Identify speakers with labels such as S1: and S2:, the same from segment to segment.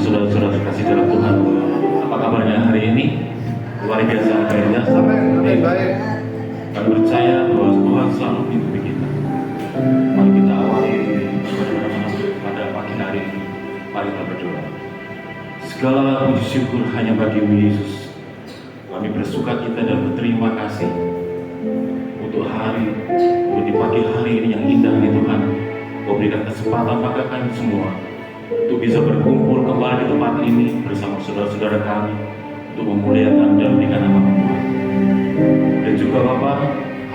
S1: saudara-saudara terkasih dalam Tuhan, apa kabarnya hari ini? Luar biasa kayaknya.
S2: Baik.
S1: Kami percaya bahwa Tuhan selalu menghidupi kita. Mari kita awali pada pagi hari ini. Mari kita berdoa. Segala puji syukur hanya bagi-Mu Yesus. Kami bersuka cita dan berterima kasih untuk di pagi hari ini yang indah ini Tuhan. Kau berikan kesempatan pada kami semua untuk bisa berkumpul kembali di tempat ini bersama saudara-saudara kami untuk memuliakan dan memberikan nama Tuhan. Dan juga Bapa,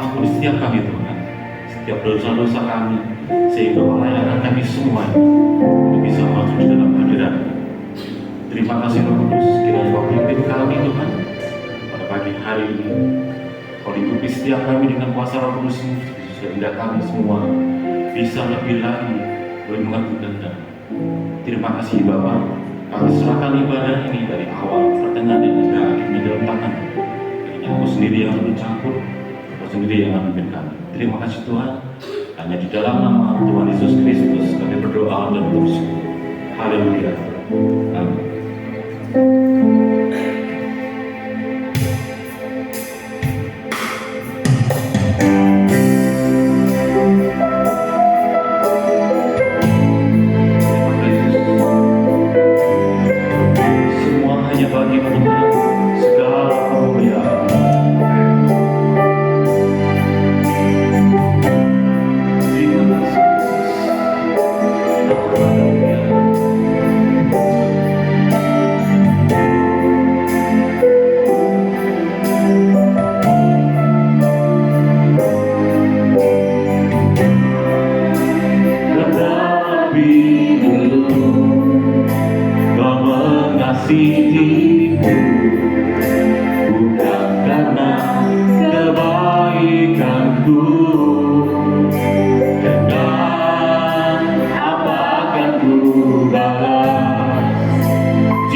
S1: ampuni setiap kami Tuhan, setiap dosa-dosa kami, sehingga melayani kami semua untuk bisa masuk di dalam hadirat-Mu. Terima kasih Roh Kudus, kiranya Kau pimpin kami Tuhan pada pagi hari ini. Kau lingkupi setiap kami dengan kuasa Roh Kudus-Mu, sehingga kami semua bisa lebih lagi mengerti Kehendak. Terima kasih Bapa, kami serahkan ibadah ini dari awal, pertengahan dan hingga akhirnya dalam tangan. Kau sendiri yang mencampur, Kau sendiri yang memimpin kami. Terima kasih Tuhan, hanya di dalam nama Tuhan Yesus Kristus kami berdoa dan bersyukur. Haleluya. Amin.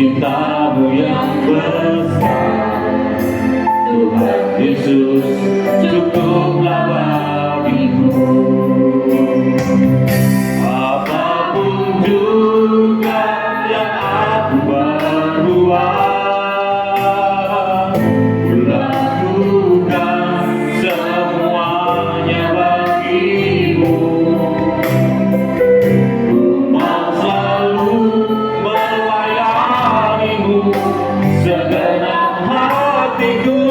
S3: Cinta-Mu yang besar, Tuhan Yesus, cukuplah bagiku. Apapun juga yang aku berbuat, kulakukan semuanya bagi-Mu. Ku mau selalu segenap hatiku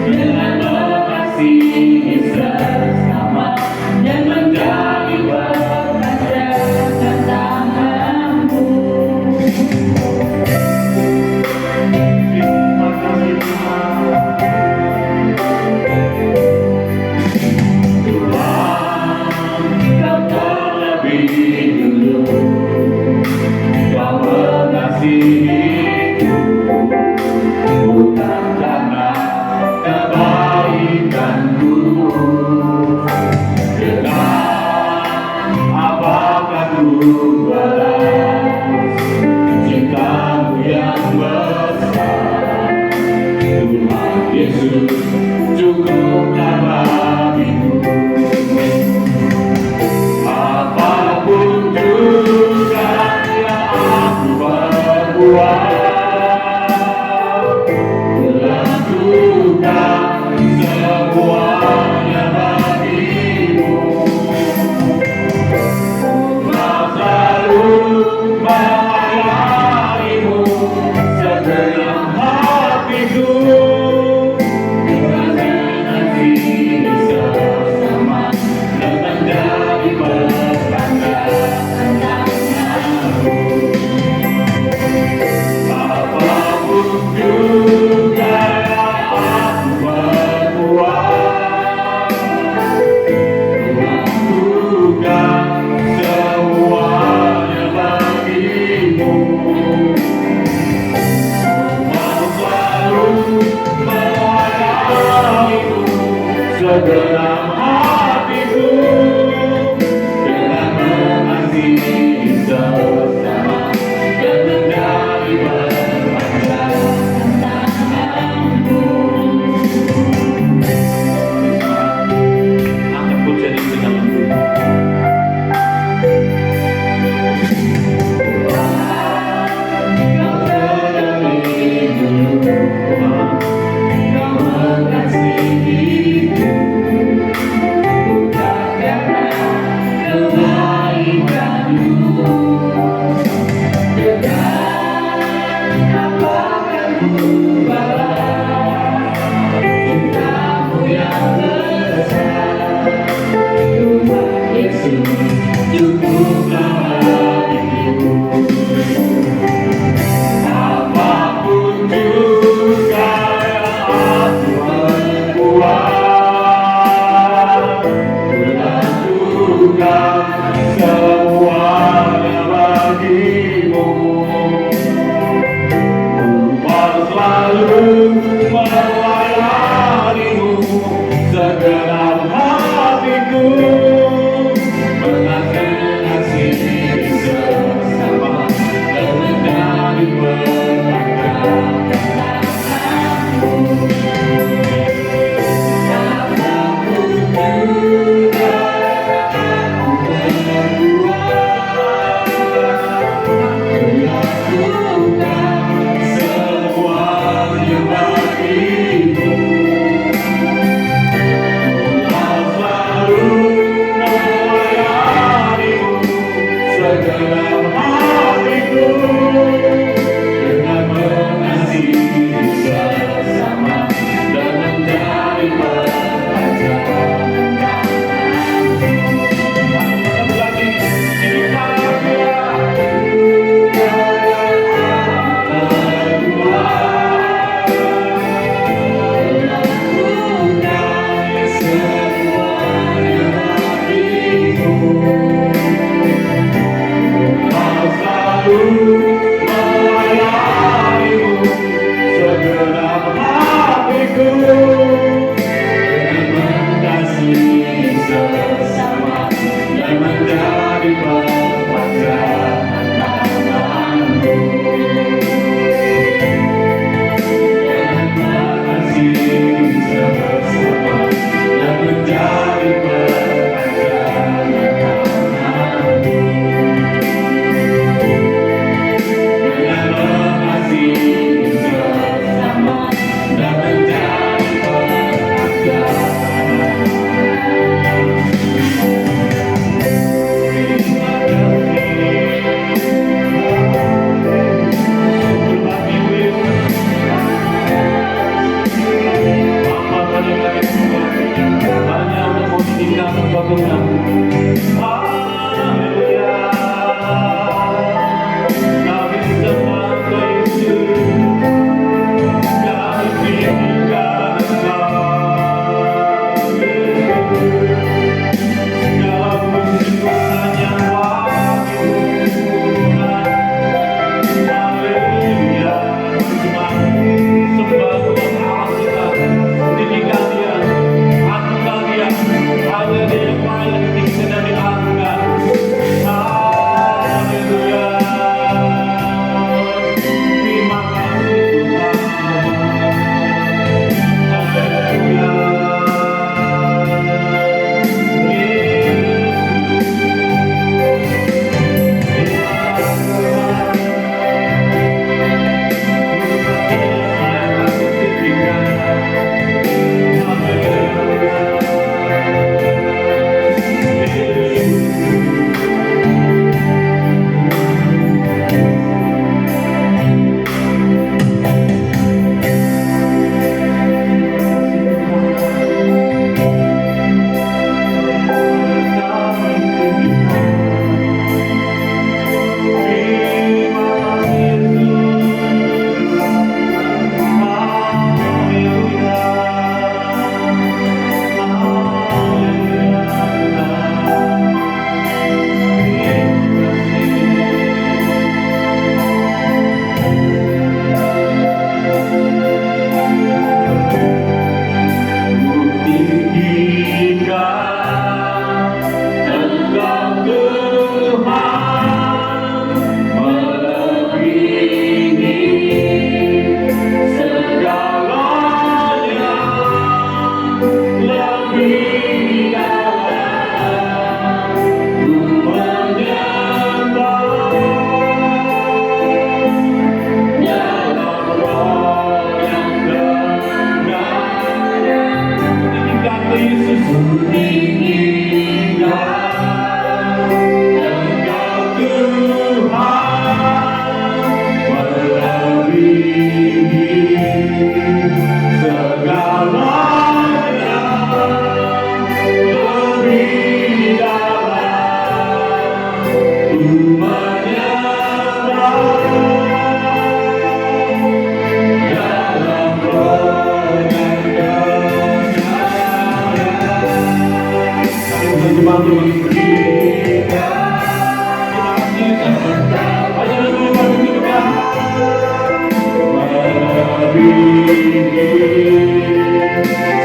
S3: dengan mengasihi sesama dan menjadi berkat tangan-Mu. Terima kasih Tuhan, Kau terlebih dulu Kau mengasihiku, bukan karena kebaikanku. Dengan apakah ku balas cinta-Mu yang besar, Tuhan Yesus, cukuplah bagiku. Apapun juga yang aku berbuat, lakukan semuanya bagi-Mu. Mau selalu melayani-Mu segenap hatiku dengan mengasihi sesama dan menjadi berkat tangan-Mu. Apapun juga yang aku berbuat, lakukan semuanya bagi-Mu. Mau selalu melayani-Mu segenap hatiku dengan mengasihi sesama dan menjadi berkat tangan-Mu.
S1: Angkat pujian ini dengan lembut.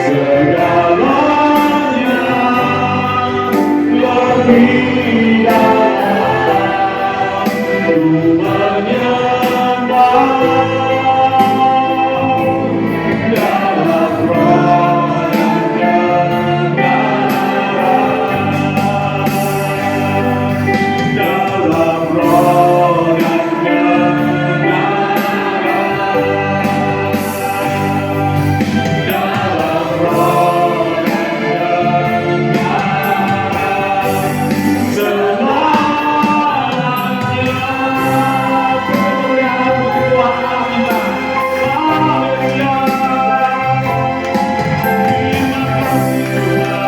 S3: segalanya lebih dalam ku menyembah dalam roh dan kebenaran, dalam roh dan dalam roh dan selamanya. Kemuliaan puji Tuhan Allah kita. Haleluya. Terima kasih Tuhan.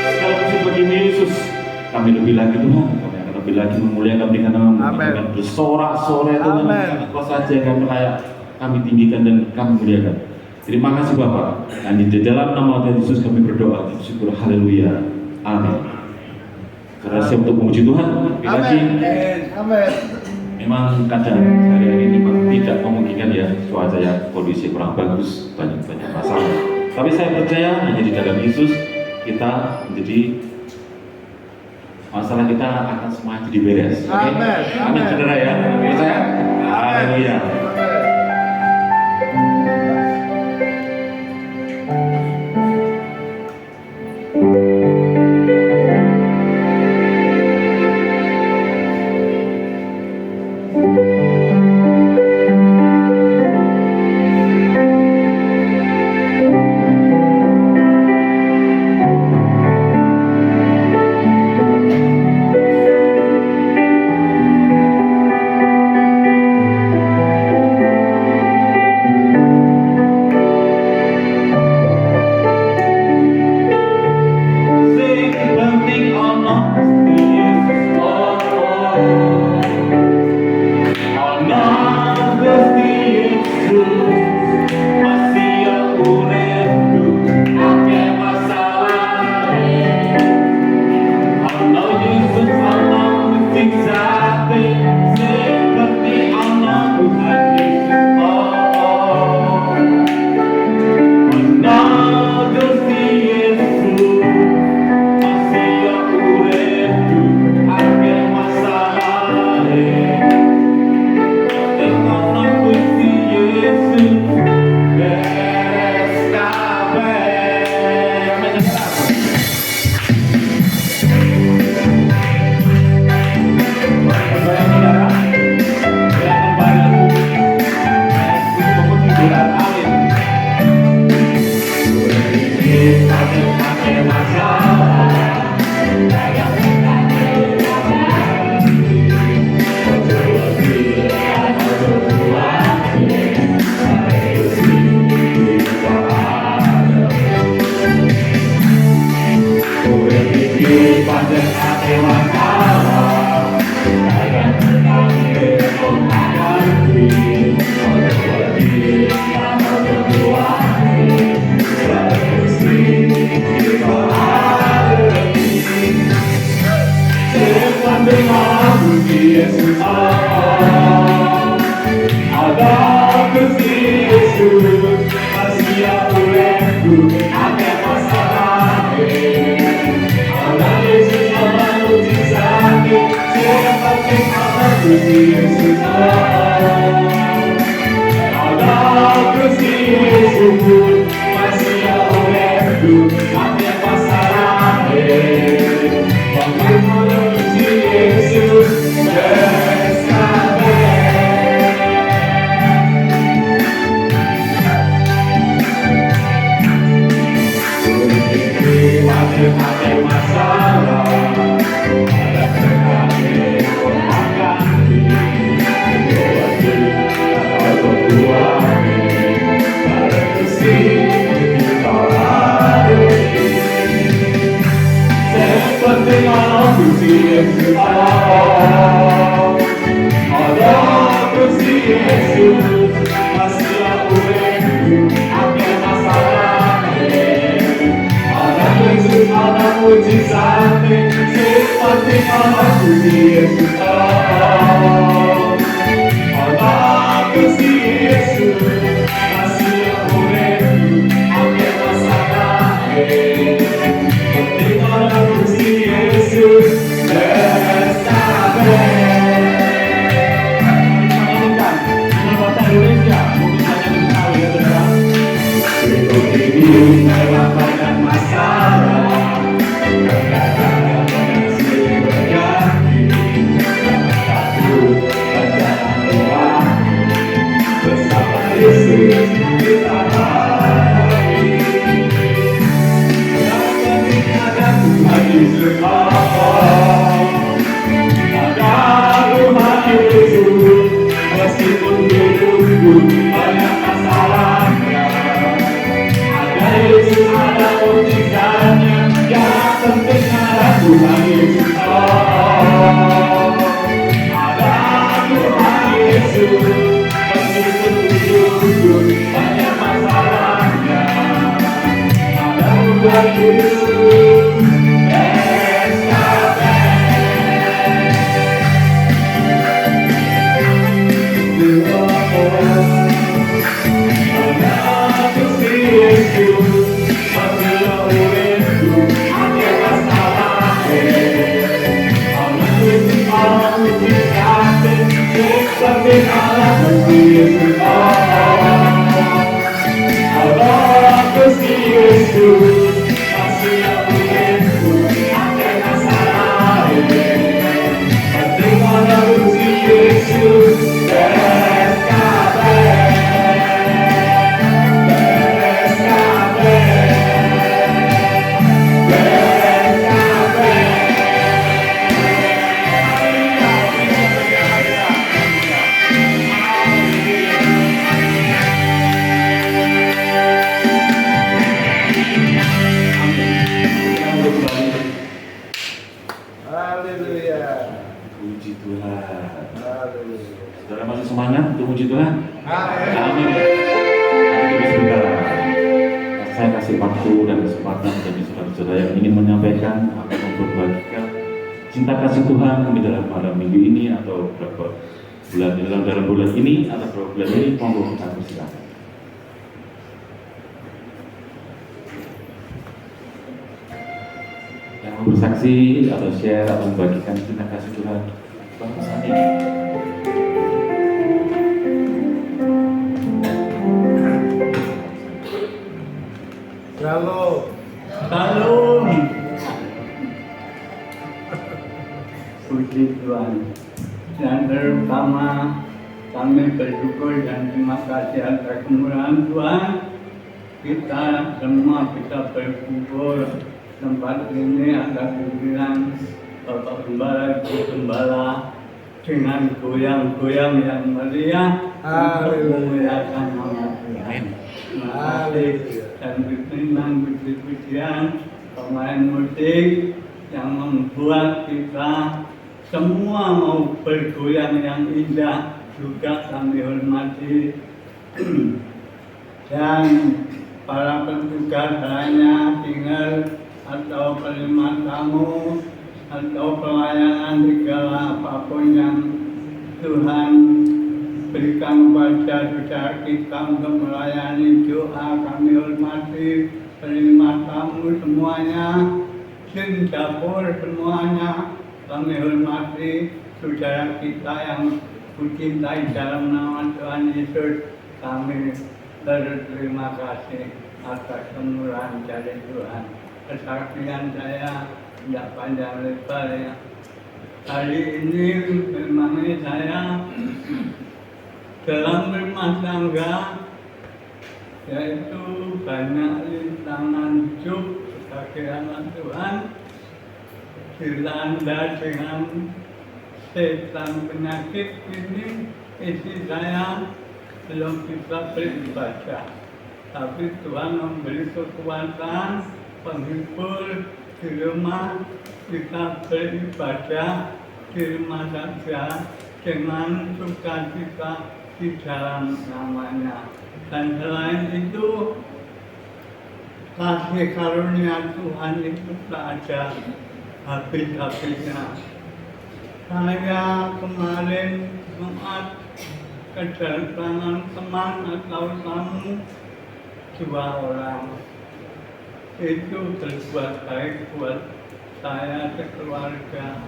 S3: Segala puji bagi Yesus. Kami lebih lagi Tuhan, kami akan lebih lagi memuliakan di nama-Mu. Kami akan bersorak-sorai Tuhan, Engkau saja yang kami layak, kami tinggikan dan kami muliakan. Terima kasih Bapak. Dan di dalam nama Tuhan Yesus kami berdoa, bersyukur, haleluya, amin. Karena siap untuk memuji Tuhan, sekali lagi.
S2: Amin.
S3: Memang kadang hari-hari ini memang tidak memungkinkan ya, cuaca yang kondisi kurang bagus, banyak masalah. Tapi saya percaya hanya di dalam Yesus kita menjadi masalah kita akan semua jadi beres. Oke?
S2: Amin.
S3: Amin, saudara ya. Percaya? Haleluya.
S2: Yesus
S3: Puji Tuhan. Saudara masih semangat untuk puji Tuhan? Amin. Nanti sebentar. Saya kasih waktu dan kesempatan bagi saudara-saudara yang ingin menyampaikan atau memperbagikan cinta kasih Tuhan di dalam malam minggu ini atau beberapa bulan dalam bulan ini atau beberapa bulan ini, monggo kita persilakan. Yang mau bersaksi atau share atau membagikan cinta kasih Tuhan pada saat ini.
S2: Shalom. Puji Tuhan. Yang terutama kami bersyukur dan terima kasih atas kemurahan Tuhan. Kita semua bisa berkumpul tempat ini atas pimpinan Bapak Gembala, Ibu Gembala dengan goyang-goyang yang meriah untuk memuliakan nama Tuhan. Terima kasih dan berterima puji-pujian pemain musik yang membuat kita semua mau bergoyang yang indah juga kami hormati. Dan para petugas lainnya tinggal atau penerima tamu atau pelayanan segala apapun yang Tuhan berikan kepada saudara kita untuk melayani doa, kami hormati penerima tamu semuanya, tim dapur semuanya, kami hormati saudara kita yang kucintai dalam nama Tuhan Yesus. Kami berterima kasih atas kemurahan dari Tuhan. Kesaksian saya tidak panjang lebar ya. Hari ini memang saya dalam rumah tangga, yaitu banyak rintangan hidup sebagai anak Tuhan, dilanda dengan setan penyakit ini. Istri saya belum bisa beribadah, tapi Tuhan memberi kekuatan penghibur di rumah. Kita beribadah di rumah saja dengan sukacita di dalam namanya. Dan selain itu, kasih karunia Tuhan itu tak ada habis-habisnya. Saya kemarin Jumat kedatangan teman atau tamu 2 orang. Itu berbuat baik buat saya sekeluarga.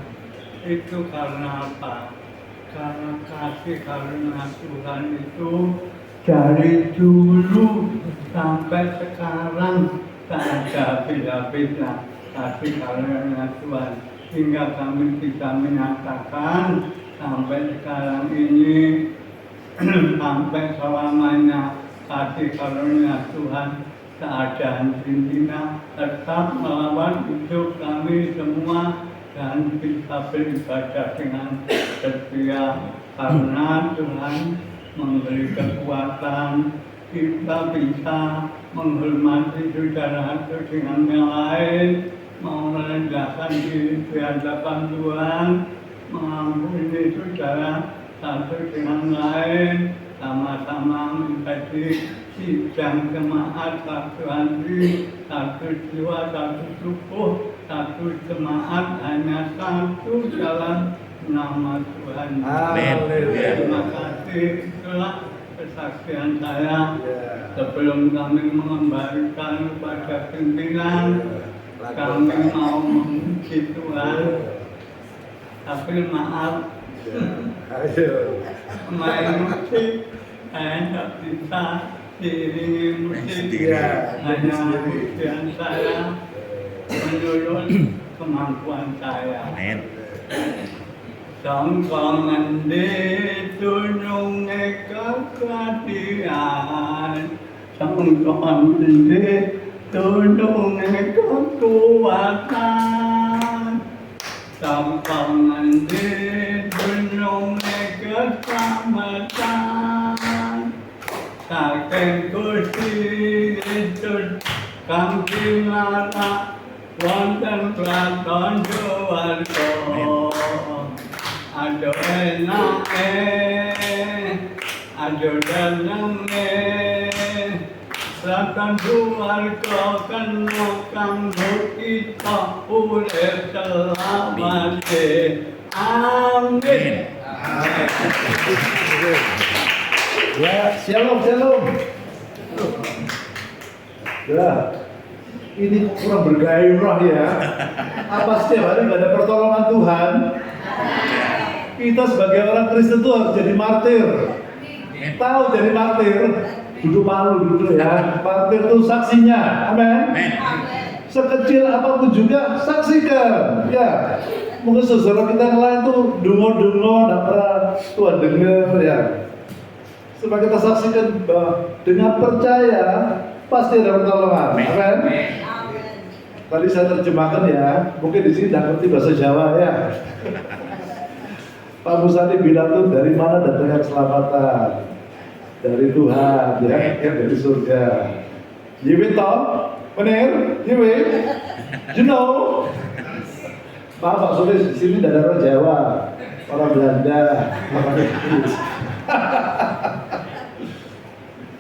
S2: Itu karena apa? Karena kasih karunia Tuhan itu dari dulu sampai sekarang tak ada habis-habisnya kasih karunia Tuhan, hingga kami bisa menyatakan sampai sekarang ini sampai selamanya kasih karunia Tuhan, keadaan pimpinan tetap melawan hidup kami semua dan bisa beribadah dengan setia karena Tuhan memberi kekuatan kita bisa menghormati saudara dengan yang lain, mau merendahkan diri di hadapan Tuhan, mengampuni saudara satu dengan lain, sama-sama menjadi sidang jemaat satu hati, satu jiwa, satu tubuh, satu jemaat, hanya satu jalan nama Tuhan.
S4: Amin.
S2: Terima kasih. Itulah kesaksian saya sebelum kami mengembalikan kepada pimpinan. Kami mau memuji Tuhan, tapi maaf, main musik saya tidak bisa diiringi musik, hanya ujian saya menurut kemampuan saya. Sangkangan di tunjungnya kekadian, sangkangan di tunjungnya kekuatan, sangkangan di tunjungnya keselamatan. Saking kursi itu kang kinara wonten kraton Jawarta. Aduh enake, aduh danenge, kraton Jawarta kena kanggo kita urip selamate. Amin.
S4: Ya, shalom. Ya, ini kurang bergairah ya. Apa setiap hari nggak ada pertolongan Tuhan? Kita sebagai orang Kristen tuh harus jadi martir. Tahu jadi martir? Duduk malu dulu ya. Martir itu saksinya. Amin. Sekecil apapun juga saksikan. Ya. Mungkin saudara kita yang lain tuh dungo-dungo, nggak pernah Tuhan dengar ya. Supaya kita saksikan bahwa dengan percaya pasti ada pertolongan. Amin. Tadi saya terjemahkan ya. Mungkin di sini tidak ngerti bahasa Jawa ya. Pak Musadi bilang tuh dari mana datangnya keselamatan? Dari Tuhan, ya, dari surga. Yiwit toh, bener, yiwit, you know. Maaf Pak Sulis, di sini ada orang Jawa, orang Belanda, orang Inggris.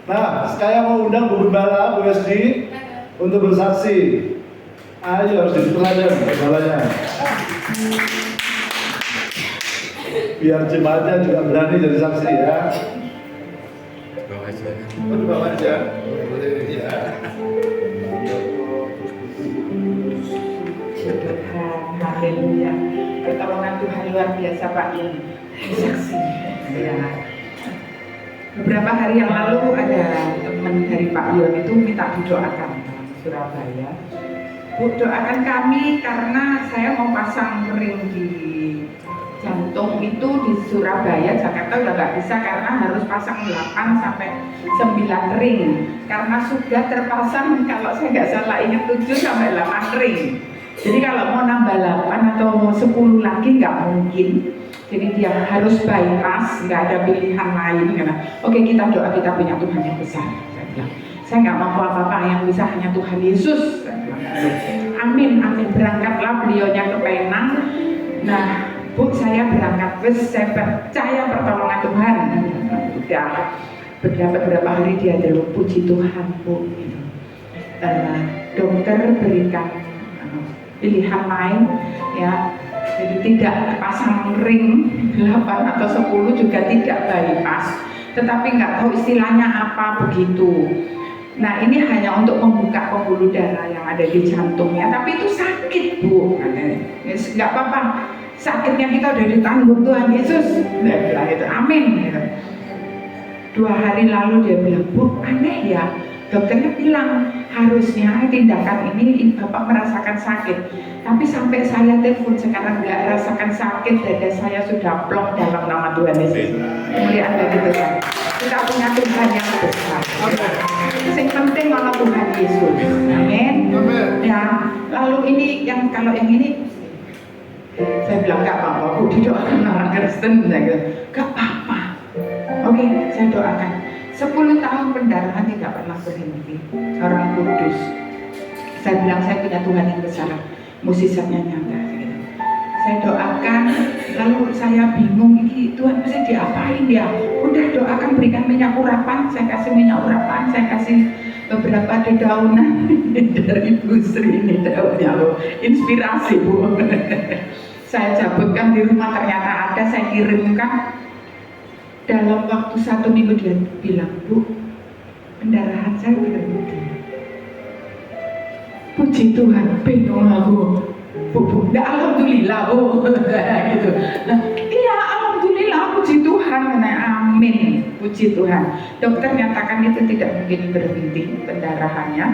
S4: Nah, saya mau undang Bu Gembala, Bu Esdi untuk bersaksi. Ayo harus diteladan gembalanya. Biar jemaatnya juga berani jadi saksi ya. Bawa aja. Ya.
S5: Haleluya. Pertolongan Tuhan luar biasa Pak yang saksi. Ya. Beberapa hari yang lalu ada teman dari Pak Yon itu minta didoakan di Surabaya. Bu, doakan kami karena saya mau pasang ring di jantung itu di Surabaya, Jakarta udah nggak bisa karena harus pasang 8 sampai 9 ring. Karena sudah terpasang, kalau saya nggak salah ingat 7 sampai 8 ring. Jadi kalau mau nambah 8 atau 10 lagi nggak mungkin. Jadi dia harus bypass, nggak ada pilihan lain. Karena oke, kita doa, kita punya Tuhan yang besar. Saya bilang, saya nggak mampu apa-apa, yang bisa hanya Tuhan Yesus. Amin, amin. Berangkatlah beliaunya ke Penang. Nah, Bu, saya berangkat bus, saya percaya pertolongan Tuhan. Udah beberapa hari dia terus puji Tuhan, Bu. Dokter berikan pilihan lain, ya. Jadi tidak pasang ring 8 atau 10 juga tidak bypass, tetapi nggak tahu istilahnya apa begitu. Nah, ini hanya untuk membuka pembuluh darah yang ada di jantungnya, tapi itu sakit, Bu. Nggak apa-apa, sakitnya kita udah ditanggung Tuhan Yesus. Dia bilang itu, amin. 2 hari lalu dia bilang, Bu, aneh ya. Dokternya bilang harusnya tindakan ini Bapak merasakan sakit, tapi sampai saya telepon sekarang nggak rasakan sakit, dada saya sudah plong dalam nama Tuhan Yesus. Kemuliaan bagi Tuhan. kita punya Tuhan yang besar. Yang penting mana Tuhan Yesus. Amin. Ya, lalu ini kalau yang ini saya bilang gak apa-apa, aku didoakan orang Kristen, saya bilang gak apa-apa. Oke, saya doakan. 10 tahun pendarahan tidak pernah berhenti. Orang kudus. Saya bilang saya punya Tuhan yang besar, mukjizatnya nyata. Saya doakan, lalu saya bingung ini Tuhan mesti diapain ya? Udah doakan berikan minyak urapan, saya kasih minyak urapan, saya kasih beberapa dedaunan dari Bu Sri ini daunnya loh, inspirasi Bu. Saya cabutkan di rumah ternyata ada, saya kirimkan. Dalam waktu 1 minggu dia bilang, Bu, pendarahan saya berhenti. Puji Tuhan, bingung aku. Bu, enggak alhamdulillah Bu, gitu. Nah, iya alhamdulillah, puji Tuhan, amin, puji Tuhan. Dokter nyatakan itu tidak mungkin berhenti pendarahannya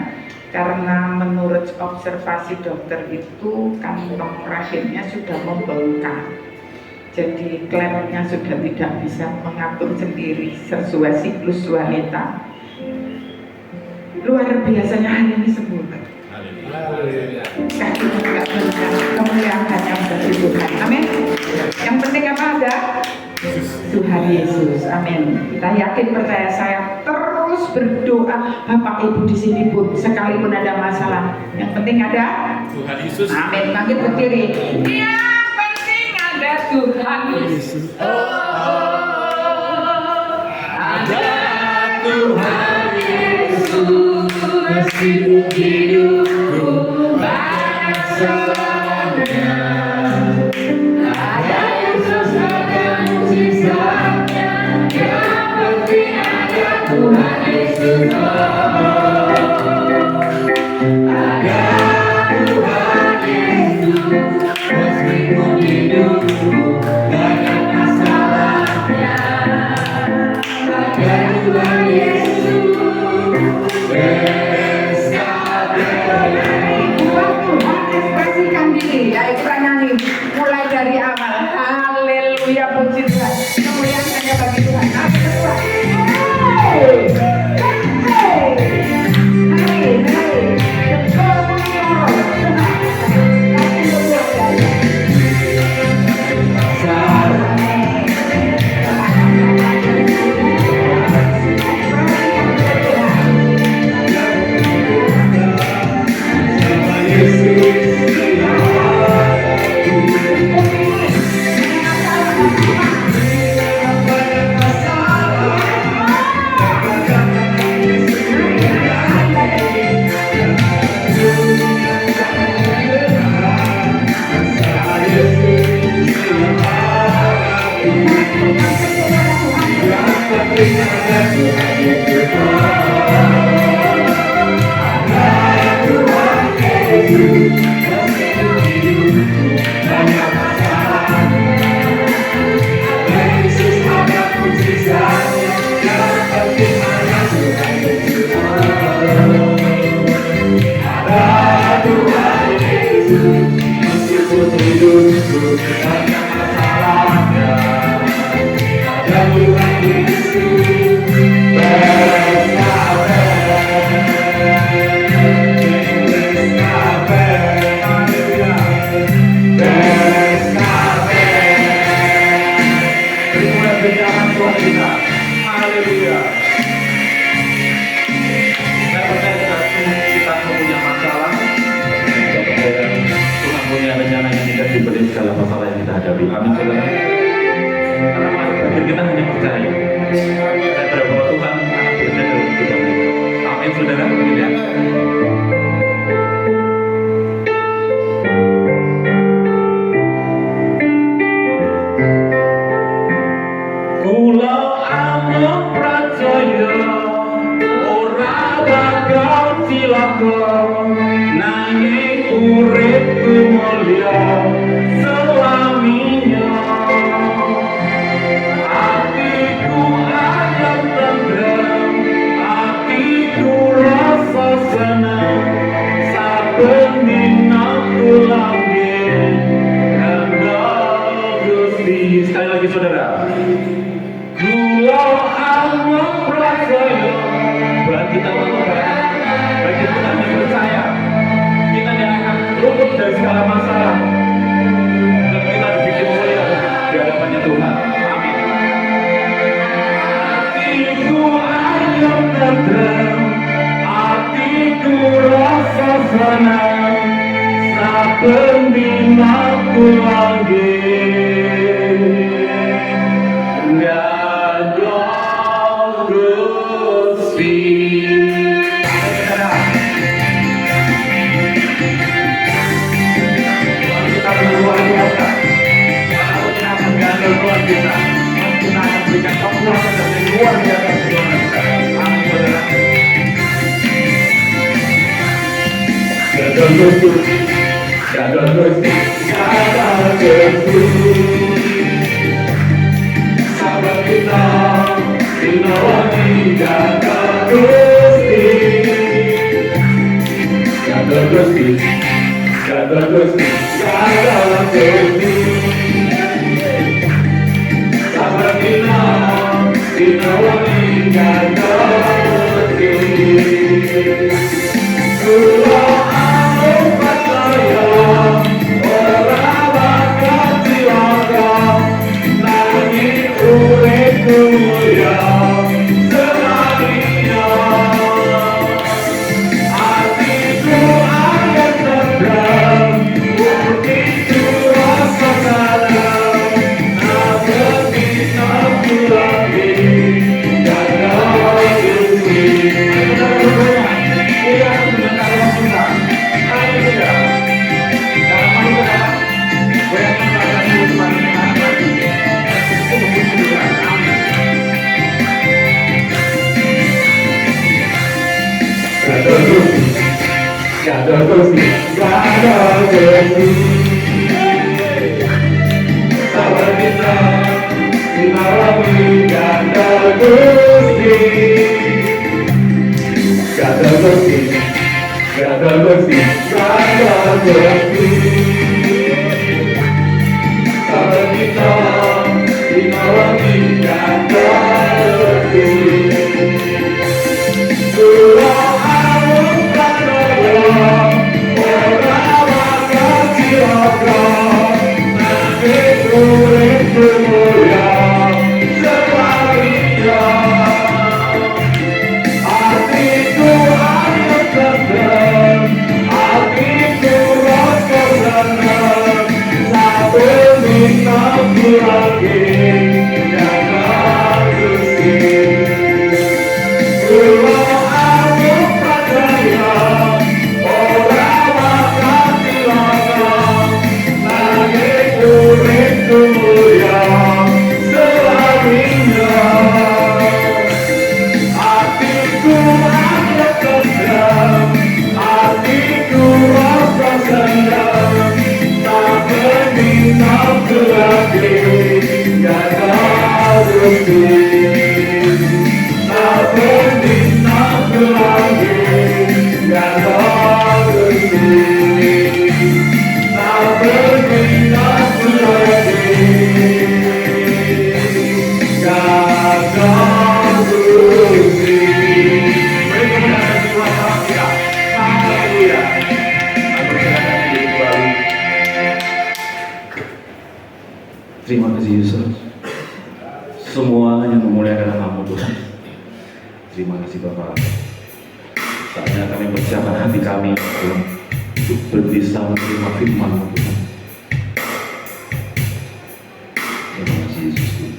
S5: karena menurut observasi dokter itu kantong rahimnya sudah membengkak. Jadi klemnya sudah tidak bisa mengatur sendiri sesuai siklus wanita. Luar biasanya hari ini sembuh. Kaki tidak bengkak, kemuliaan hanya bagi Tuhan. Amin. Yang penting apa ada? Tuhan Yesus. Amin. Kita yakin percaya, saya terus berdoa. Bapak Ibu di sini pun sekalipun ada masalah, yang penting ada
S3: Tuhan Yesus.
S5: Amin. Bangkit berdiri. Yang penting ada Tuhan Yesus. Ada Tuhan Yesus. Hidupku banyak salahnya. Ada Yesus ada mukjizatnya. Yang penting ada Tuhan Yesus. Ada Tuhan Yesus. Meskipun hidupku banyak masalahnya. Ada Tuhan Yesus. Ekspresikan diri, ya kita nyanyi mulai dari awal. Haleluya, puji Tuhan. Kemuliaan hanya bagi Tuhan.
S3: Sekali lagi saudara. Kulau kita lakukan, bagi Tuhan yang percaya, kita yang akan luput dari segala masalah, dan kita dibikin mulia di hadapannya Tuhan. Amin. Hatiku ayam tenteram, hatiku rasa senang, saben dinaku lagi. Terima kasih Yesus. Semua yang memuliakan nama Tuhan. Terima kasih Bapak. Saatnya kami persiapkan hati kami untuk berbisa menerima firman Tuhan. Terima kasih Yesus.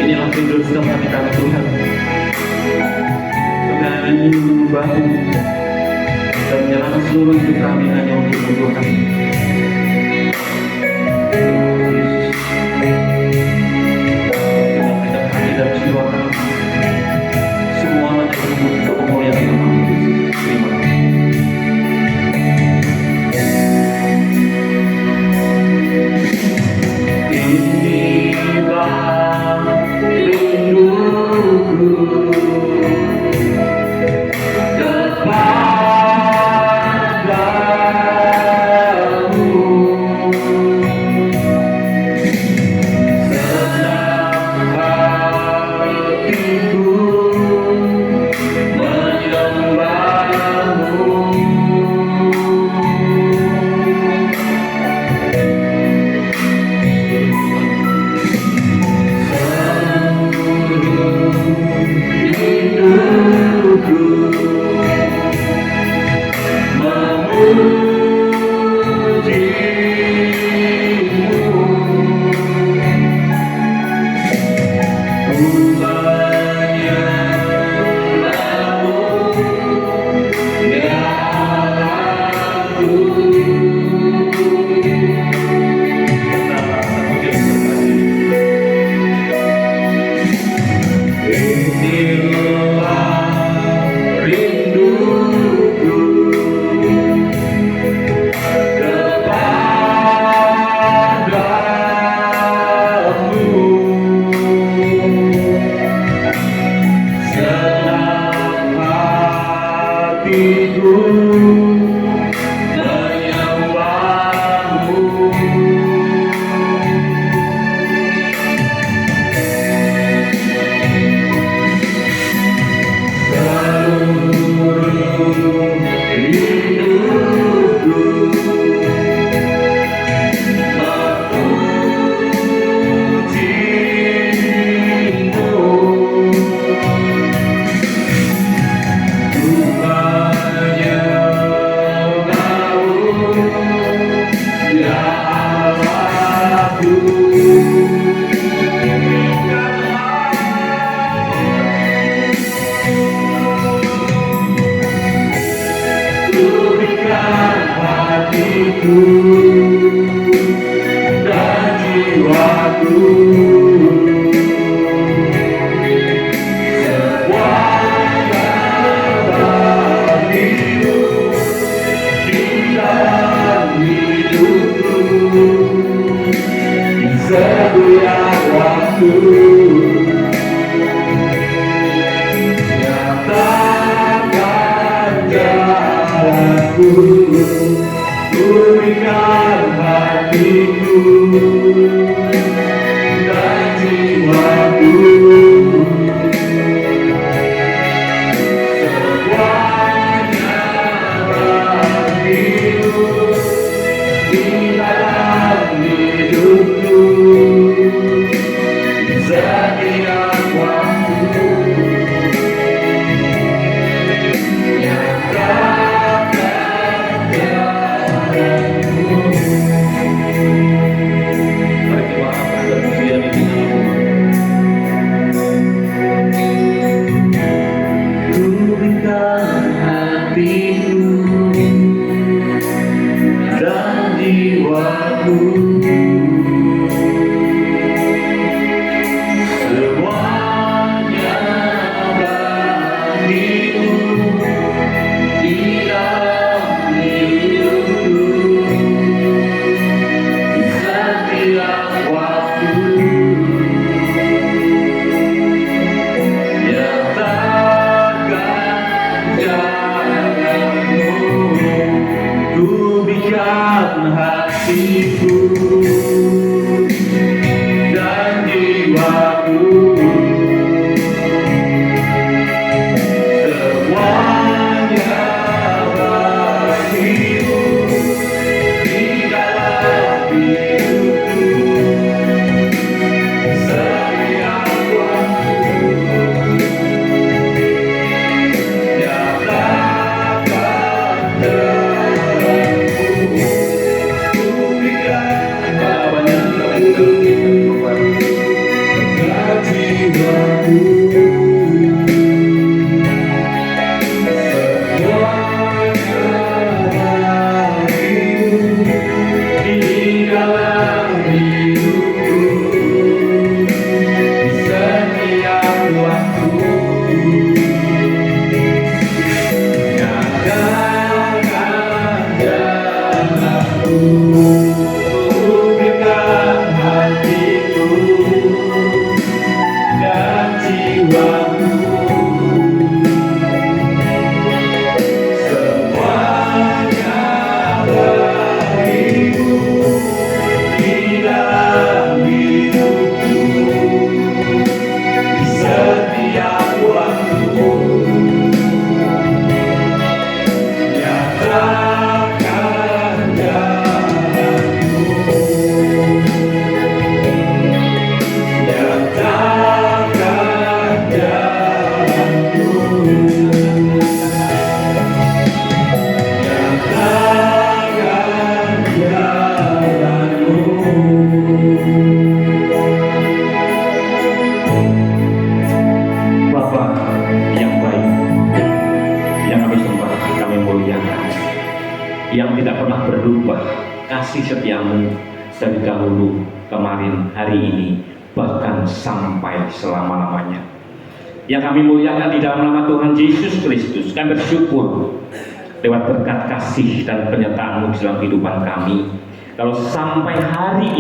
S3: Inilah pintu dalam hati kami Tuhan. Kami ingin mengubahmu dan menyerahkan seluruh hidup kami hanya untuk Tuhan. Dengan kita hati dan jiwa kami, semua hanya untuk kemuliaan nama Yesus. Terima kasih. Inilah rinduku kepadamu. dan jiwa.
S1: yang tidak pernah berubah, kasih setiamu dari dahulu, kemarin, hari ini, bahkan sampai selama-lamanya. Yang kami muliakan di dalam nama Tuhan Yesus Kristus, kami bersyukur lewat berkat kasih dan penyertaan-Mu di dalam kehidupan kami. Kalau sampai hari ini